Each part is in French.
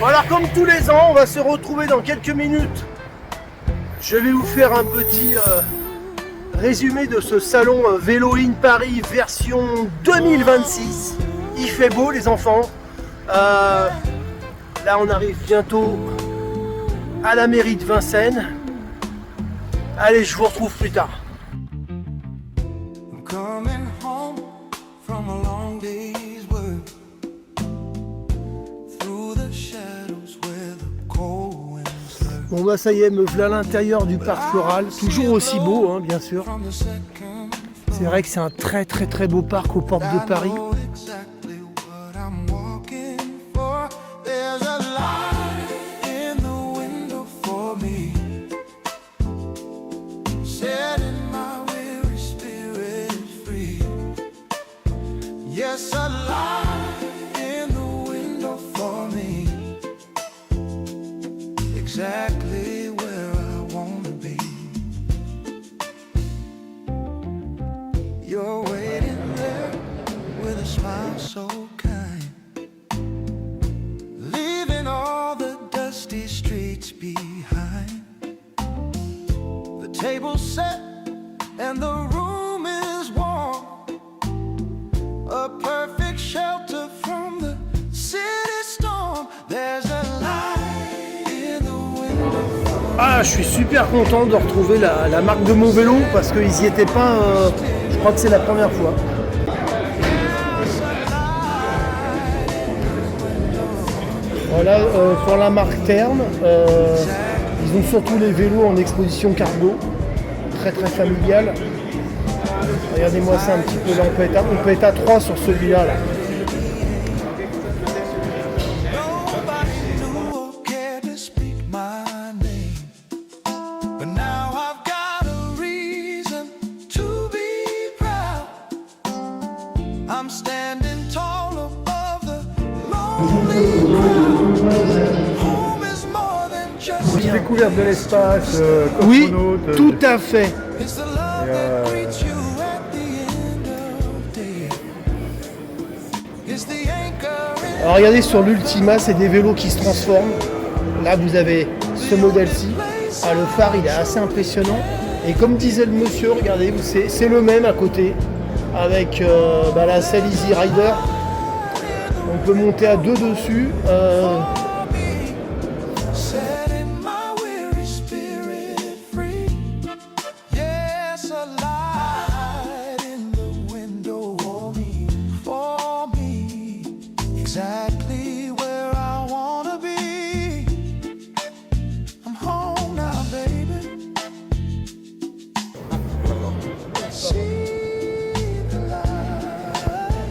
Alors comme tous les ans, on va se retrouver dans quelques minutes. Je vais vous faire un petit résumé de ce salon Vélo in Paris version 2026. Il fait beau les enfants. Là on arrive bientôt à la mairie de Vincennes. Allez, je vous retrouve plus tard. Bon bah ça y est, me voilà à l'intérieur du parc floral, toujours aussi beau hein, bien sûr. C'est vrai que c'est un très beau parc aux portes de Paris. Exactly where I wanna be. You're waiting there with a smile so kind, leaving all the dusty streets behind. The table's set and the room is warm, a perfect shelter from the city storm. There's a light. Ah, je suis super content de retrouver la marque de mon vélo parce qu'ils n'y étaient pas, je crois que c'est la première fois. Voilà, pour la marque Terme, ils ont surtout les vélos en exposition cargo, très familial. Regardez-moi ça un petit peu, là on peut être à 3 sur celui-là. Là. Découverte de l'espace, oui, tout à fait. Alors regardez sur l'Ultima, c'est des vélos qui se transforment. Là vous avez ce modèle-ci. Ah, le phare il est assez impressionnant. Et comme disait le monsieur, regardez, c'est le même à côté. Avec la selle Easy Rider. On peut monter à 2 dessus. Exactly where I wanna be. I'm home now, baby. See the light.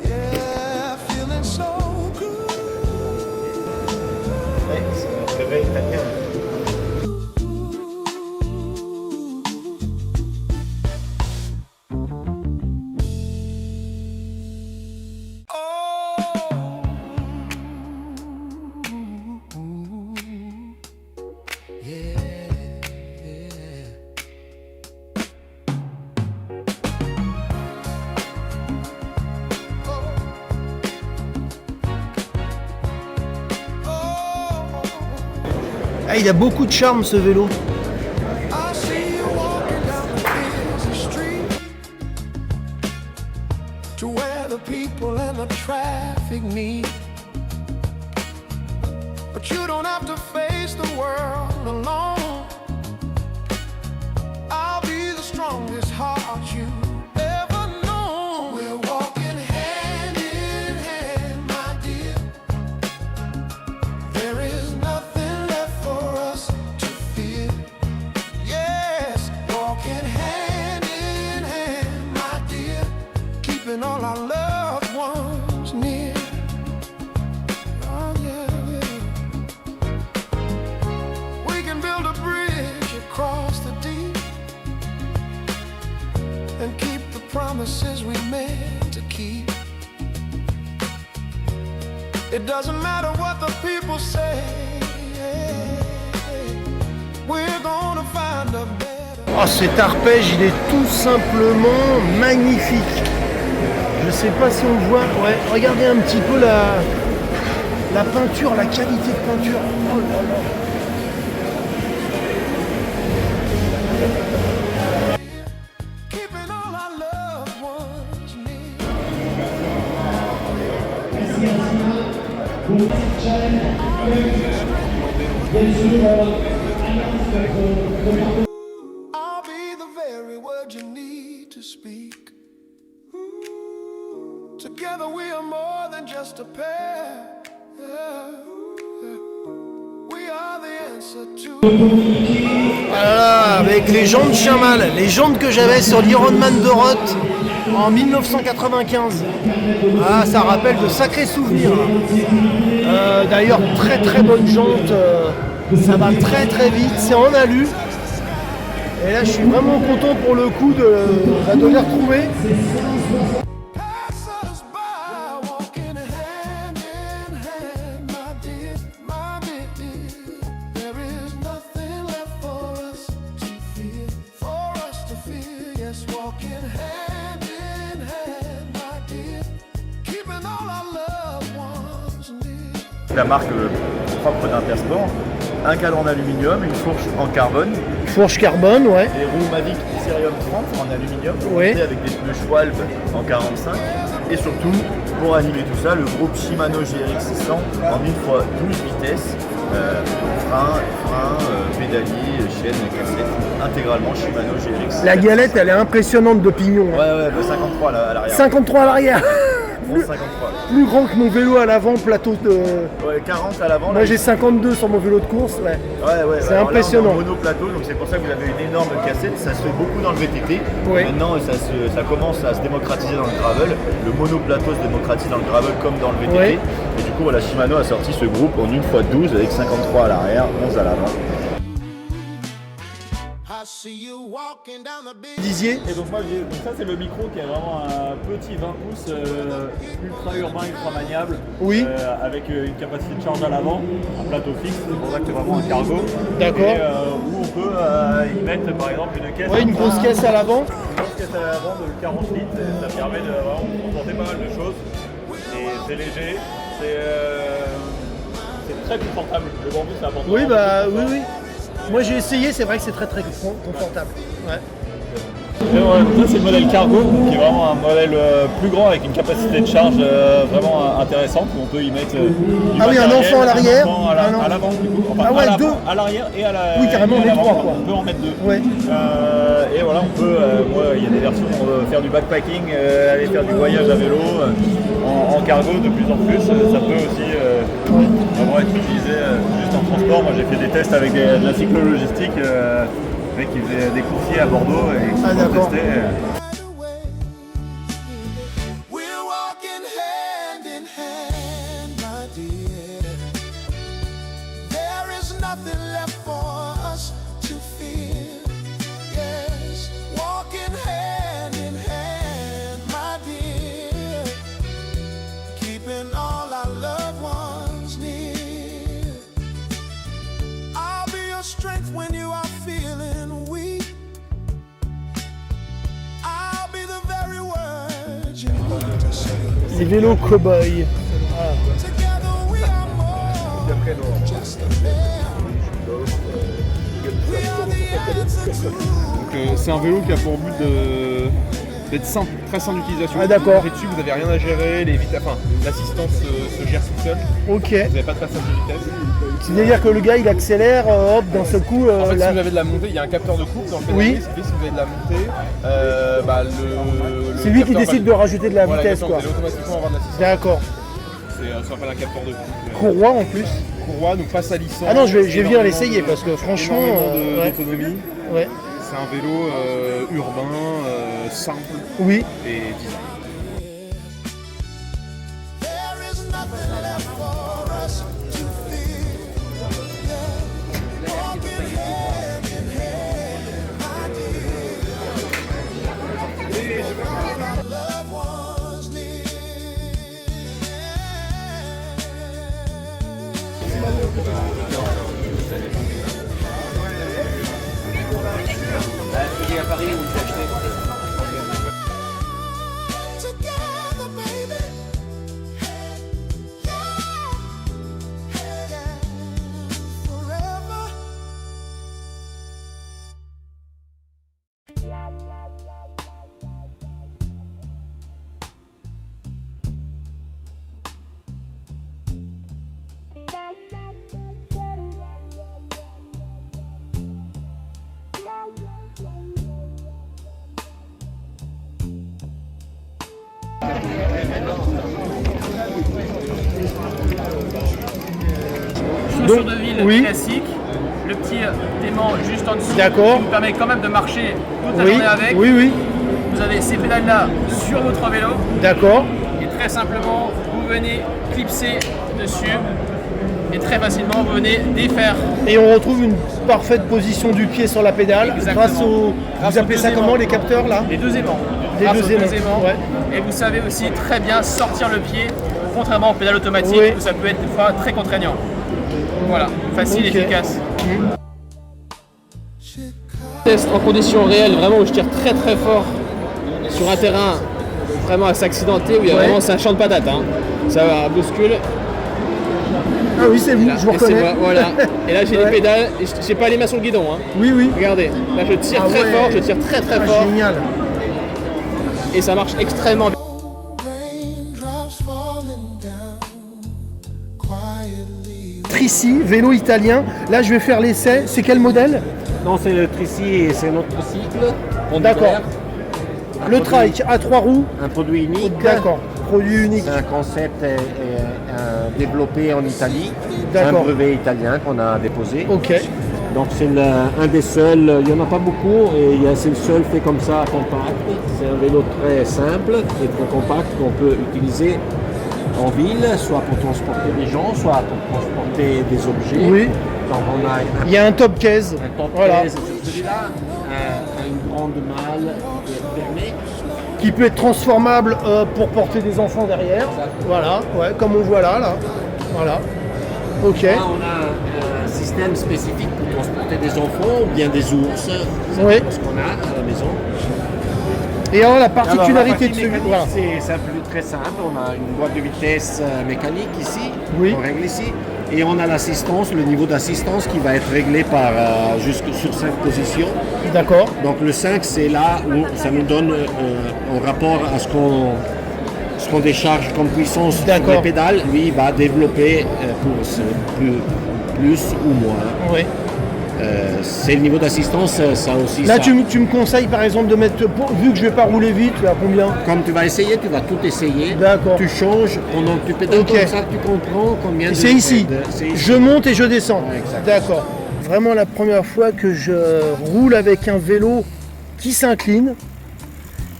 Yeah, feeling so good. C'est vrai, t'as bien. Ah, il a beaucoup de charme ce vélo. I see you walking down the busy street to where the people and the traffic meet. But you don't have to face the world alone. I'll be the strongest heart you ever known. We're walking hand in hand, my dear. There is nothing left for us to fear. Yes, walking hand in hand, my dear, keeping all our loved ones near. Oh yeah, yeah. We can build a bridge across the deep and keep the promises we made to keep. It doesn't matter what the people say. We're gonna find a better. Oh, cet arpège, il est tout simplement magnifique. Je sais pas si on voit. Ouais, regardez un petit peu La peinture, la qualité de peinture. Oh là là. Keeping all our loved ones near. I'll be the very word you need to speak. Together we are more than just a pair. We are the answer to. Voilà, avec les jantes Chamal, les jantes que j'avais sur l'Ironman de Roth en 1995. Ah, ça rappelle de sacrés souvenirs. D'ailleurs, très très bonne jante. Ça va très très vite, c'est en alu. Et là, je suis vraiment content pour le coup de les retrouver. Pass us by, walking hand in hand, my dear, my dear. There is nothing left for us to fear, yes, walking hand in hand, my dear, keeping all our loved ones near. La marque propre d'Intersport, un cadre en aluminium, une fourche en carbone, Fourche carbone, ouais. des roues Mavic Serium 30 en aluminium, Oui. avec des pneus Schwalbe en 45, et surtout, pour animer tout ça, le groupe Shimano GRX 600 en 1x12 vitesses, frein, pédalier, chaîne, cassette, intégralement Shimano GRX. La galette, elle est impressionnante de pignon. Ouais, 53 à l'arrière. 53 à l'arrière. Bon, 53. Plus grand que mon vélo à l'avant, plateau de... Ouais, 40 à l'avant. Moi j'ai 52 sur mon vélo de course, ouais. C'est impressionnant. Monoplateau, donc c'est pour ça que vous avez une énorme cassette. Ça se fait beaucoup dans le VTT. Oui. Maintenant, ça commence à se démocratiser dans le gravel. Le monoplateau se démocratise dans le gravel comme dans le VTT. Oui. Et du coup, voilà, Shimano a sorti ce groupe en 1x12 avec 53 à l'arrière, 11 à l'avant. I see you walking down the big. Disiez. Et donc moi donc ça c'est le micro qui est vraiment un petit 20 pouces ultra urbain, ultra maniable, Oui. avec une capacité de charge à l'avant, un plateau fixe, c'est pour ça que c'est vraiment un cargo. D'accord. Et où on peut y mettre par exemple une caisse. Ouais, une grosse caisse à l'avant. Une grosse caisse à l'avant de 40 litres, et ça permet de vraiment transporter pas mal de choses. Et c'est léger, c'est très confortable. Le bambou c'est important. Oui, bah oui. Moi j'ai essayé, c'est vrai que c'est très très confortable. Ouais. Et voilà, donc ça c'est le modèle cargo, qui est vraiment un modèle plus grand avec une capacité de charge vraiment intéressante où on peut y mettre du Ah oui, un matériel, enfant à l'arrière, un enfant à l'avant du coup. Enfin, Ah ouais, à l'avant, deux. à l'arrière et à la. Oui, carrément, et à les l'avant, trois, quoi. On peut en mettre deux. Ouais. Et voilà, on peut. Moi, il y a des versions où on veut faire du backpacking, aller faire du voyage à vélo en cargo de plus en plus. Ça peut aussi vraiment être utilisé juste en transport. Moi, j'ai fait des tests avec de la cyclo-logistique. Le mec qui faisait des coursiers à Bordeaux et qui d'accord. testait. Right away. We're walking hand in hand, my dear. There is nothing left for us to fear. Yes, walking hand in hand, my dear. Keeping all our loved ones near. I'll be your strength when you are feeling weak. I'll be the very words you need to say. Les vélos cow-boy. Together we are more than just a pair. We are the answer to. C'est un vélo qui a pour but d'être simple, très simple d'utilisation. Ah, d'accord. Vous dessus, vous n'avez rien à gérer, l'assistance se gère toute seule. Ok. Vous n'avez pas de passage de vitesse. C'est-à-dire que le gars il accélère, hop, d'un seul coup. En fait, là- si vous avez de la montée, il y a un capteur de coupe dans le pédalier. Oui. Ce qui fait, si vous avez de la montée, C'est lui qui capteur décide va- de rajouter de la Voilà, vitesse, exactement, quoi. vous allez automatiquement avoir de l'assistance. D'accord. Ça s'appelle un capteur de coupe. Courroie en plus. Courroie, donc pas salissant. Ah non, je vais venir énormément l'essayer de- parce que franchement. énormément Ouais. d'autonomie. Ouais. C'est un vélo urbain, simple Oui. et design. There is nothing left for us to fear. Yeah. Walking hand in hand, my dear. All our loved ones near. Together, baby. Yeah. Chaussures Donc, de ville oui. classique, le petit aimant juste en dessous D'accord. qui vous permet quand même de marcher toute la Oui, journée avec. oui, oui, Vous avez ces pédales-là sur votre vélo d'accord. et très simplement, vous venez clipser dessus et très facilement, vous venez défaire. Et on retrouve une parfaite position du pied sur la pédale Exactement. grâce au... Grâce Vous aux appelez deux ça comment, aimants. les capteurs là? Les deux aimants. Les Grâce deux aux aimants, ouais. Et vous savez aussi très bien sortir le pied, contrairement aux pédales automatiques Oui. où ça peut être des fois très contraignant. Voilà, facile et Ok. efficace. Test en conditions réelles, vraiment où je tire très très fort sur un terrain vraiment assez accidenté où il y a Ouais. vraiment c'est un champ de patates. Hein. Ça bouscule. Ah oui, c'est vous, Là, je vous et c'est reconnais. moi, voilà. Et là j'ai Ouais. les pédales, et j'ai pas les mains sur le guidon. Hein. Oui, oui. Regardez, là je tire Ah très ouais. fort, je tire très très Ah, fort génial. et ça marche extrêmement bien. Raindrops falling down quietly. Tricy, vélo italien. Là, je vais faire l'essai. C'est quel modèle? Non, c'est le Tricy et c'est notre cycle. D'accord. Le trike à 3 roues. Un produit unique. D'accord. Produit unique. C'est un concept développé en Italie. D'accord. Un brevet italien qu'on a déposé. Ok. Donc c'est un des seuls, il n'y en a pas beaucoup, et c'est le seul fait comme ça, compact. C'est un vélo très simple et très compact qu'on peut utiliser en ville, soit pour transporter des gens, soit pour transporter des objets. Oui. Donc on a Il y a un top case. un top Voilà. case sur celui-là, une grande malle qui est fermée. Qui peut être transformable pour porter des enfants derrière. Voilà. Ouais, comme on voit là. Voilà. Ok. Là, on a un système spécifique pour transporter des enfants ou bien des ours. C'est Oui. ce qu'on a à la maison. Et alors la Alors, particularité la de partie celui. mécanique, Voilà. c'est plus très simple. On a une boîte de vitesse mécanique ici, Oui. qu'on règle ici. Et on a l'assistance, le niveau d'assistance qui va être réglé par jusque sur 5 positions. D'accord. Donc le 5, c'est là où ça nous donne en rapport à ce qu'on décharge comme puissance sur D'accord. les pédales. Lui, il va développer pour plus ou moins. Oui. C'est le niveau d'assistance, ça aussi. Là, ça. tu me conseilles par exemple de mettre, vu que je vais pas rouler vite, à combien? Comme tu vas essayer, tu vas tout essayer. D'accord. Tu changes pendant que tu pédales, Ok. comme ça tu comprends combien de... C'est ici. c'est ici. Je monte et je descends. Ouais, exactement. D'accord. Vraiment la première fois que je roule avec un vélo qui s'incline.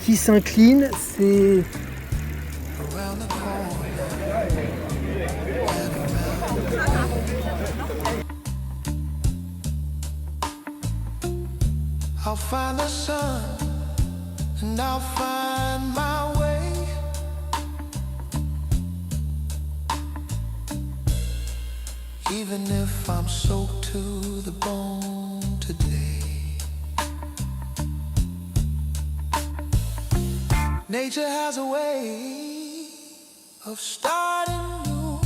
Qui s'incline, c'est... I'll find the sun and I'll find my way. Even if I'm soaked to the bone today. Nature has a way of starting new.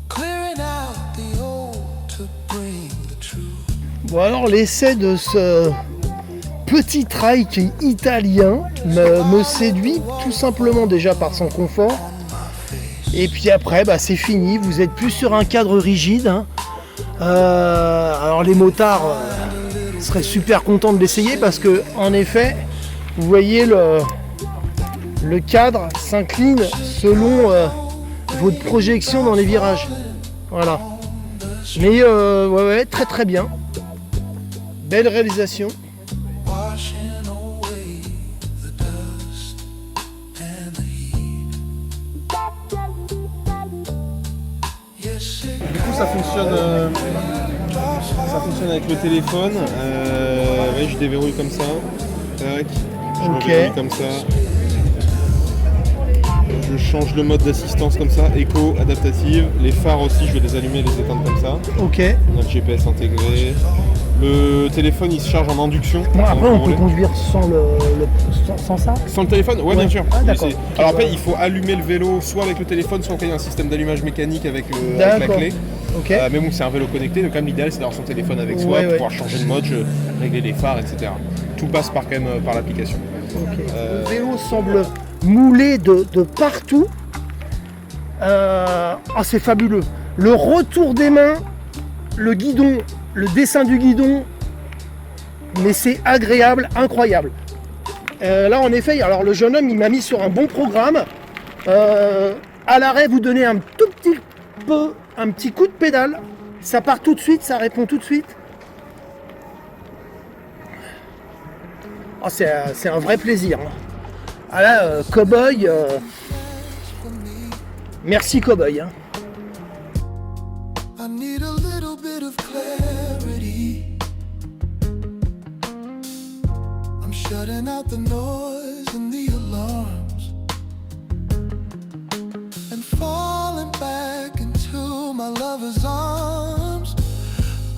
Clearing out the old to bring the true. Bon alors l'essai de ce petit trike italien me séduit tout simplement déjà par son confort. Et puis après bah, c'est fini, vous êtes plus sur un cadre rigide. Hein. Alors les motards seraient super contents de l'essayer parce que en effet, vous voyez le cadre s'incline selon votre projection dans les virages. Voilà. Mais ouais, très très bien. Belle réalisation. Washing away the dust and the heat. Yes, it Du coup, ça fonctionne avec le téléphone. Ouais, je déverrouille comme ça. Tac. Je Ok. reverrouille comme ça. Je change le mode d'assistance comme ça, éco, adaptative. Les phares aussi, je vais les allumer et les éteindre comme ça. Ok. On a le GPS intégré. Le téléphone, il se charge en induction. Bon, après on Pour peut rouler. conduire sans ça. Sans le téléphone? Ouais, Ouais. bien sûr. Ah, Oui, d'accord. Alors après, il faut allumer le vélo soit avec le téléphone, soit il y a un système d'allumage mécanique avec la D'accord. clé. Ok. Mais bon, c'est un vélo connecté, donc quand même l'idéal c'est d'avoir son téléphone avec soi Ouais, pour ouais. pouvoir changer de mode, régler les phares, etc. Tout passe quand même par l'application. Ok. Le vélo semble moulé de partout. C'est fabuleux. Le retour des mains, le guidon, le dessin du guidon. mais c'est agréable, incroyable. Là en effet, alors le jeune homme il m'a mis sur un bon programme. À l'arrêt vous donnez un tout petit peu, un petit coup de pédale, ça part tout de suite, ça répond tout de suite. Oh, c'est un vrai plaisir. Hein. Ah là, Cowboy, merci Cowboy. Hein. I need a little bit of clarity. I'm shutting out the noise and the alarms and falling back into my lover's arms.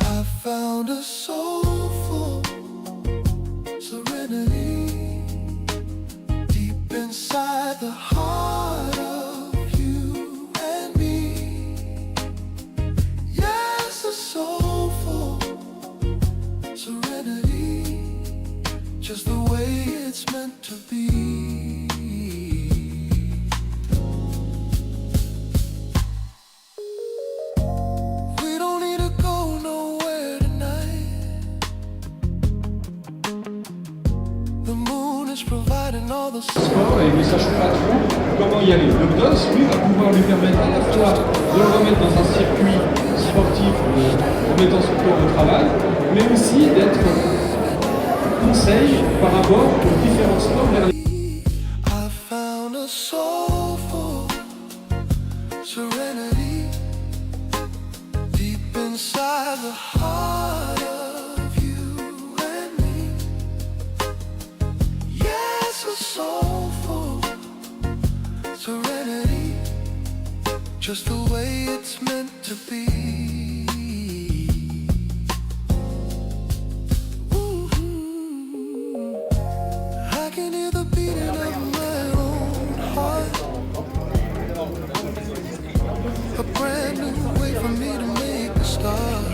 I found a soulful serenity deep inside the heart of you and me. Yes, a soulful serenity, just the way it's meant to be. We don't need to go nowhere tonight. The moon is providing all the sport et ne sachant pas trop comment y aller. Le DOS, lui, va pouvoir lui permettre à la fois de le remettre dans un circuit sportif en mettant son corps au travail, mais aussi d'être conseil par rapport aux différents sports vers les... I found a soulful serenity deep inside the heart of you and me. Yes, a soulful serenity, just the way it's meant to be. I can hear the beating of my own heart. A brand new way for me to make a start.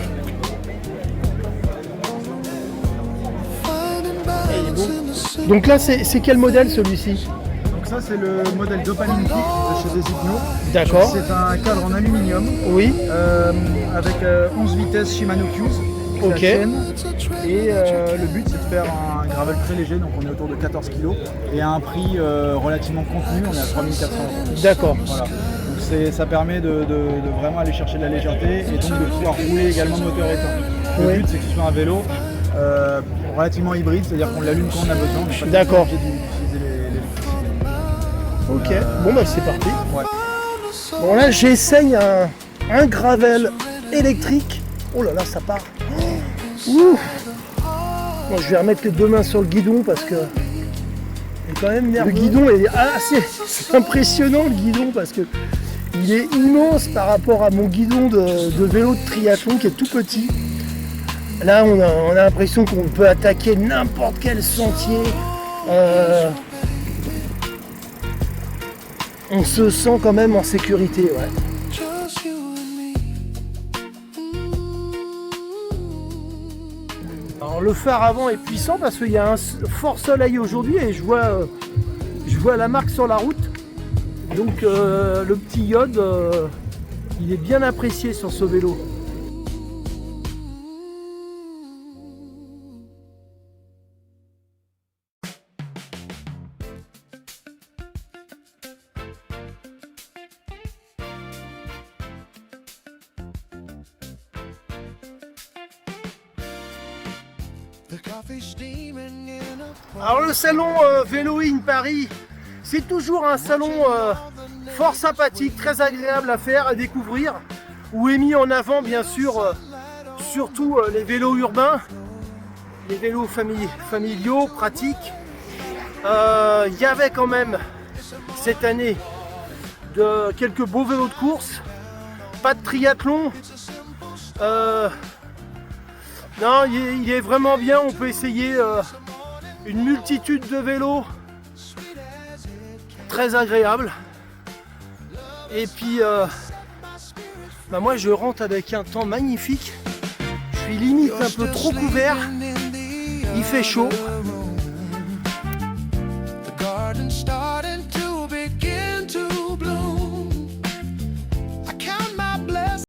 Finding balance in the city. Donc là c'est quel modèle celui-ci? Donc ça c'est le modèle Dopamine Kick de chez Designo. D'accord. C'est un cadre en aluminium Oui. avec 11 vitesses Shimano Q's. Ok. Et le but c'est de faire un gravel très léger, donc on est autour de 14 kg et à un prix relativement contenu, on est à 3400 €. D'accord. Voilà. Donc ça permet de vraiment aller chercher de la légèreté et donc de pouvoir rouler également de moteur éteint. Le Oui. but c'est que ce soit un vélo relativement hybride, c'est-à-dire qu'on l'allume quand on a besoin. On n'est pas D'accord. obligé d'utiliser les Ok, bon bah c'est parti. Ouais. Bon là j'essaye un gravel électrique. Oh là là ça part. Ouh. Bon, je vais remettre les deux mains sur le guidon parce que il est quand même nerveux. Le guidon est assez c'est impressionnant le guidon parce que il est immense par rapport à mon guidon de vélo de triathlon qui est tout petit. Là on a l'impression qu'on peut attaquer n'importe quel sentier. On se sent quand même en sécurité, ouais. Just you and me. Alors le phare avant est puissant parce qu'il y a un fort soleil aujourd'hui et je vois la marque sur la route. Donc le petit iode, il est bien apprécié sur ce vélo. The coffee steaming in a Alors le salon Vélo in Paris, c'est toujours un salon fort sympathique, très agréable à faire, à découvrir, où est mis en avant bien sûr surtout les vélos urbains, les vélos familiaux, pratiques. Il y avait quand même cette année quelques beaux vélos de course, pas de triathlon. Non, il est vraiment bien, on peut essayer une multitude de vélos très agréables. Et puis bah moi je rentre avec un temps magnifique, je suis limite un peu trop couvert, il fait chaud.